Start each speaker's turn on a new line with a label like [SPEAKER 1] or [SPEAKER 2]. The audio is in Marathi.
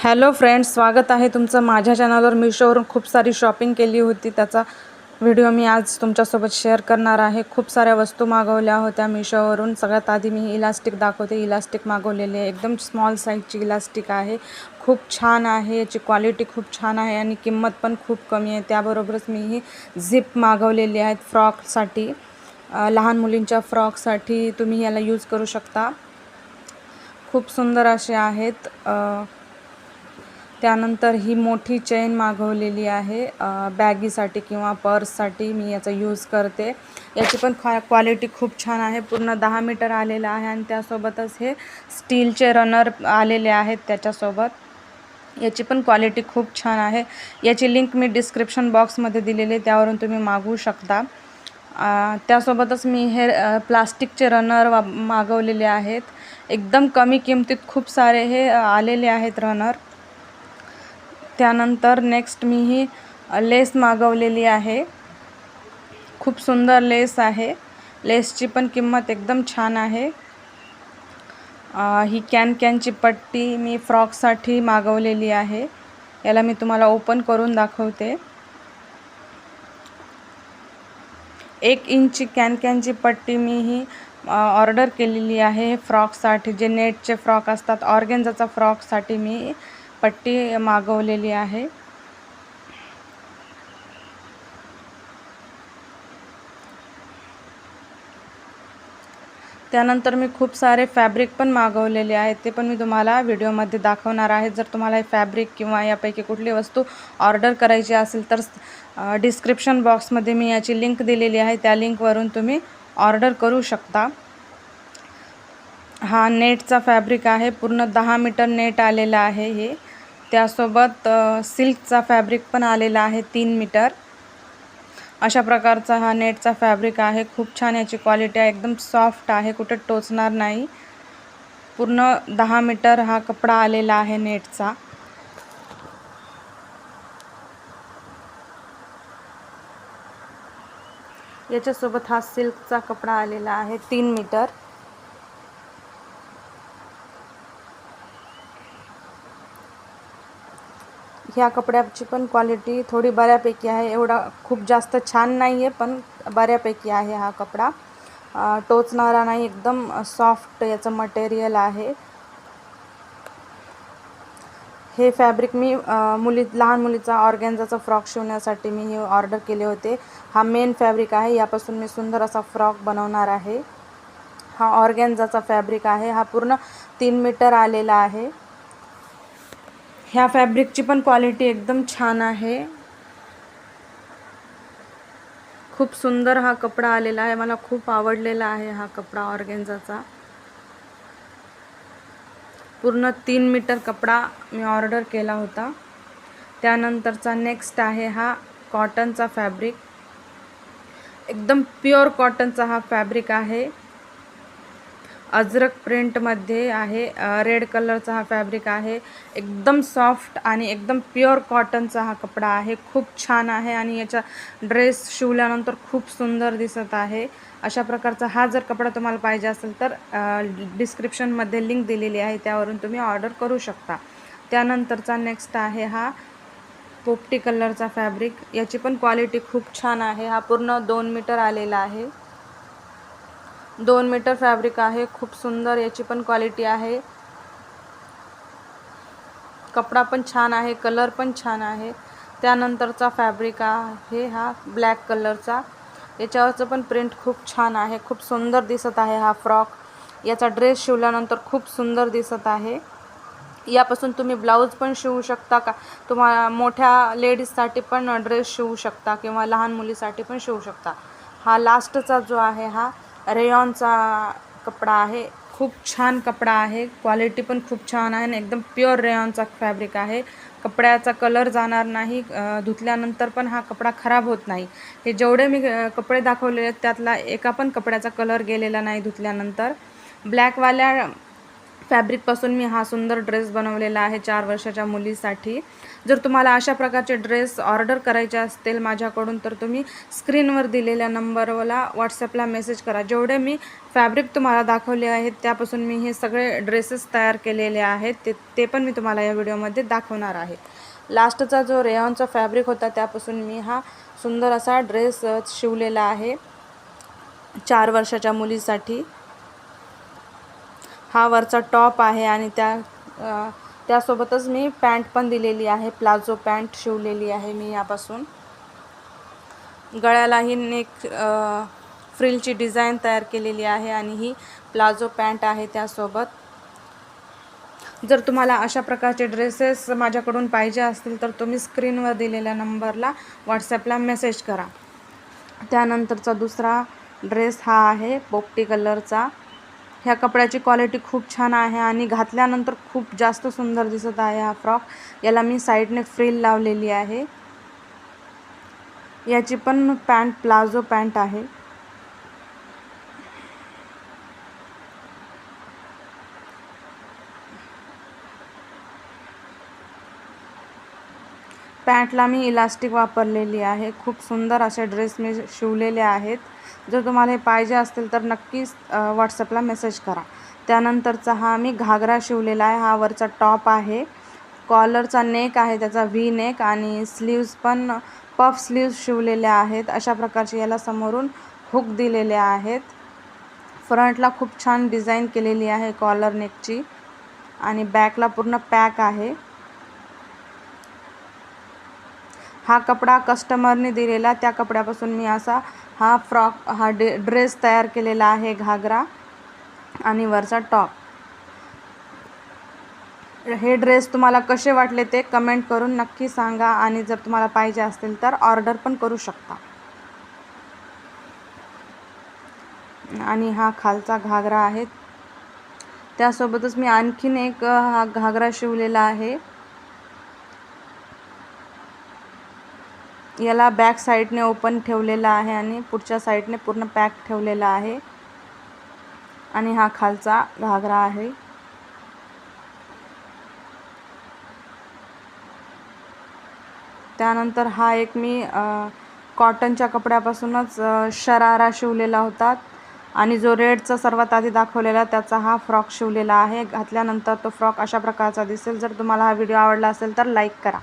[SPEAKER 1] हॅलो फ्रेंड्स, स्वागत आहे तुमचं माझ्या चॅनलवर. मीशोवरून खूप सारी शॉपिंग केली होती, त्याचा व्हिडिओ मी आज तुमच्यासोबत शेअर करणार आहे. खूप साऱ्या वस्तू मागवल्या होत्या मीशोवरून. सगळ्यात आधी मी इलास्टिक दाखवते. इलास्टिक मागवलेले आहे, एकदम स्मॉल साईजची इलास्टिक आहे. खूप छान आहे, याची क्वालिटी खूप छान आहे आणि किंमत पण खूप कमी आहे. त्याबरोबरच मी ही झिप मागवलेली आहेत फ्रॉकसाठी. लहान मुलींच्या फ्रॉकसाठी तुम्ही याला यूज करू शकता. खूप सुंदर असे आहेत. त्यानंतर ही मोठी चेन मागवलेली आहे बॅगीसाठी किंवा पर्ससाठी. मी याचा यूज करते. याची पण क्वालिटी खूप छान आहे. पूर्ण 10 मीटर आलेलं आहे आणि त्यासोबतच हे स्टीलचे रनर आलेले आहेत त्याच्यासोबत. याची पण क्वालिटी खूप छान आहे. याची लिंक मी डिस्क्रिप्शन बॉक्समध्ये दिलेली आहे, त्यावरून तुम्ही मागवू शकता. त्यासोबतच मी हे प्लास्टिकचे रनर मागवलेले आहेत. एकदम कमी किमतीत खूप सारे हे आलेले आहेत रनर. त्यानंतर नेक्स्ट मी ही लेस मागवलेली आहे. खूप सुंदर लेस आहे. लेसची पण किंमत एकदम छान आहे. ही कॅनची पट्टी मी फ्रॉकसाठी मागवलेली आहे. याला मी तुम्हाला ओपन करून दाखवते. 1 इंची कॅनची पट्टी मी ही ऑर्डर केलेली आहे फ्रॉकसाठी. जे नेटचे फ्रॉक असतात, ऑर्गेन्झाचा फ्रॉकसाठी मी पट्टी मागवलेली आहे. त्यानंतर मी खूप सारे फॅब्रिक पण मागवलेले आहेत, ते पण मी तुम्हाला व्हिडिओमध्ये दाखवणार आहे. जर तुम्हाला हे फॅब्रिक किंवा यापैकी कुठली वस्तू ऑर्डर करायची असेल तर डिस्क्रिप्शन बॉक्समध्ये मी याची लिंक दिलेली आहे. त्या लिंकवरून तुम्ही ऑर्डर करू शकता. हा नेटचा फॅब्रिक आहे. पूर्ण 10 मीटर नेट आलेला आहे हे. त्यासोबत सिल्कचा फॅब्रिक पण आलेला आहे 3 मीटर. अशा प्रकारचा हा नेटचा फॅब्रिक आहे. खूप छान याची क्वालिटी आहे. एकदम सॉफ्ट आहे, कुठे टोचणार नाही. पूर्ण 10 मीटर हा कपडा आलेला आहे नेटचा. याच्यासोबत हा सिल्कचा कपडा आलेला आहे 3 मीटर. ह्या कपड्याची पण क्वालिटी थोडी बऱ्यापैकी आहे. एवढा खूप जास्त छान नाही आहे, पण बऱ्यापैकी आहे. हा कपडा टोचणारा नाही, एकदम सॉफ्ट याचं मटेरियल आहे. हे फॅब्रिक मी लहान मुलीचा ऑर्गेन्झाचा फ्रॉक शिवण्यासाठी मी हे ऑर्डर केले होते. हा मेन फॅब्रिक आहे. यापासून मी सुंदर असा फ्रॉक बनवणार आहे. हा ऑर्गेन्झाचा फॅब्रिक आहे. हा पूर्ण 3 मीटर आलेला आहे. ह्या फॅब्रिकची पण क्वालिटी एकदम छान आहे. खूप सुंदर हा कपडा आलेला आहे. मला खूप आवडलेला आहे हा कपडा ऑर्गेन्झाचा. पूर्ण 3 मीटर कपडा मी ऑर्डर केला होता. त्यानंतरचा नेक्स्ट आहे हा कॉटनचा फॅब्रिक. एकदम प्युअर कॉटनचा हा फॅब्रिक आहे. अजरक प्रिंटमध्ये आहे. रेड कलरचा हा फॅब्रिक आहे. एकदम सॉफ्ट आणि एकदम प्युअर कॉटनचा हा कपडा आहे. खूप छान आहे आणि याचा ड्रेस शिवल्यानंतर खूप सुंदर दिसत आहे. अशा प्रकारचा हा जर कपडा तुम्हाला पाहिजे असेल तर डिस्क्रिप्शनमध्ये लिंक दिलेली आहे, त्यावरून तुम्ही ऑर्डर करू शकता. त्यानंतरचा नेक्स्ट आहे हा पोपटी कलरचा फॅब्रिक. याची पण क्वालिटी खूप छान आहे. हा पूर्ण 2 मीटर आलेला आहे. 2 मीटर फॅब्रिक आहे. खूप सुंदर याची पण क्वालिटी आहे. कपडा पण छान आहे, कलर पण छान आहे. त्यानंतरचा फॅब्रिक आहे हा ब्लॅक कलरचा. याच्यावरचं पण प्रिंट खूप छान आहे. खूप सुंदर दिसत आहे हा फ्रॉक. याचा ड्रेस शिवल्यानंतर खूप सुंदर दिसत आहे. यापासून तुम्ही ब्लाऊज पण शिवू शकता का, तुम्हाला मोठ्या लेडीजसाठी पण ड्रेस शिवू शकता किंवा लहान मुलीसाठी पण शिवू शकता. हा लास्टचा जो आहे हा रेयॉनचा कपडा आहे. खूप छान कपडा आहे. क्वालिटी पण खूप छान आहे आणि एकदम प्युअर रेयॉनचा फॅब्रिक आहे. कपड्याचा कलर जाणार नाही, धुतल्यानंतर पण हा कपडा खराब होत नाही. हे जेवढे मी कपडे दाखवलेले आहेत त्यातला एका पण कपड्याचा कलर गेलेला नाही धुतल्यानंतर. ब्लॅकवाल्या फॅब्रिकपासून मी हा सुंदर ड्रेस बनवलेला आहे 4 वर्षाच्या मुलीसाठी. जर तुम्हाला अशा प्रकारचे ड्रेस ऑर्डर करायचे असतील माझ्याकडून तर तुम्ही स्क्रीनवर दिलेल्या नंबरला व्हॉट्सॲपला मेसेज करा. जेवढे मी फॅब्रिक तुम्हाला दाखवले आहेत त्यापासून मी हे सगळे ड्रेसेस तयार केलेले आहेत. ते पण मी तुम्हाला या व्हिडिओमध्ये दाखवणार आहे. लास्टचा जो रेयॉनचा फॅब्रिक होता त्यापासून मी हा सुंदर असा ड्रेस शिवलेला आहे 4 वर्षाच्या मुलीसाठी. हा वरचा टॉप आहे आणि त्यासोबतच मी पॅन्ट पण दिलेली आहे. प्लाझो पॅन्ट शिवलेली आहे मी यापासून. गळ्यालाही नेक फ्रिलची डिझाईन तयार केलेली आहे आणि ही प्लाझो पॅन्ट आहे त्यासोबत. जर तुम्हाला अशा प्रकारचे ड्रेसेस माझ्याकडून पाहिजे असतील तर तुम्ही स्क्रीनवर दिलेल्या नंबरला व्हॉट्सॲपला मेसेज करा. त्यानंतरचा दुसरा ड्रेस हा आहे पोपटी कलरचा. ह्या कपड्याची क्वालिटी खूप छान आहे आणि घातल्यानंतर खूप जास्त सुंदर दिसत आहे हा फ्रॉक. याला मी साईडने फ्रिल लावलेली आहे. याची पण पॅन्ट प्लाझो पॅन्ट आहे. पॅन्टला मी इलास्टिक वापरलेली आहे. खूप सुंदर असे ड्रेस मी शिवलेले आहेत. जर तुम्हाला हे पाहिजे असतील तर नक्कीच व्हॉट्सॲपला मेसेज करा. त्यानंतरचा हा मी घागरा शिवलेला आहे. हा वरचा टॉप आहे. कॉलरचा नेक आहे त्याचा व्ही नेक आणि स्लीव्ज पण पफ स्लीव्ज शिवलेल्या आहेत. अशा प्रकारचे याला समोरून हुक दिलेले आहेत. फ्रंटला खूप छान डिझाईन केलेली आहे कॉलर नेकची आणि बॅकला पूर्ण पॅक आहे. हा कपडा कस्टमरने दिलेला त्या कपड्यापासून मी असा हा फ्रॉक ड्रेस तयार केलेला आहे. घागरा आणि वरचा टॉप. हे ड्रेस तुम्हाला कसे वाटले ते कमेंट करून नक्की सांगा आणि जर तुम्हाला पाहिजे असतील तर ऑर्डर पण करू शकता. आणि हा खालचा घागरा आहे. त्यासोबतच मी आणखीन एक हा घागरा शिवलेला आहे. याला बॅक साईडने ओपन ठेवलेला आहे आणि पुढच्या साईडने पूर्ण पॅक ठेवलेला आहे. आणि हा खालचा घागरा आहे. त्यानंतर हा एक मी कॉटनच्या कपड्यापासूनच शरारा शिवलेला होता आणि जो रेडचा सर्वात आधी दाखवलेला त्याचा हा फ्रॉक शिवलेला आहे. घातल्यानंतर तो फ्रॉक अशा प्रकारचा दिसेल. जर तुम्हाला हा व्हिडिओ आवडला असेल तर लाईक करा.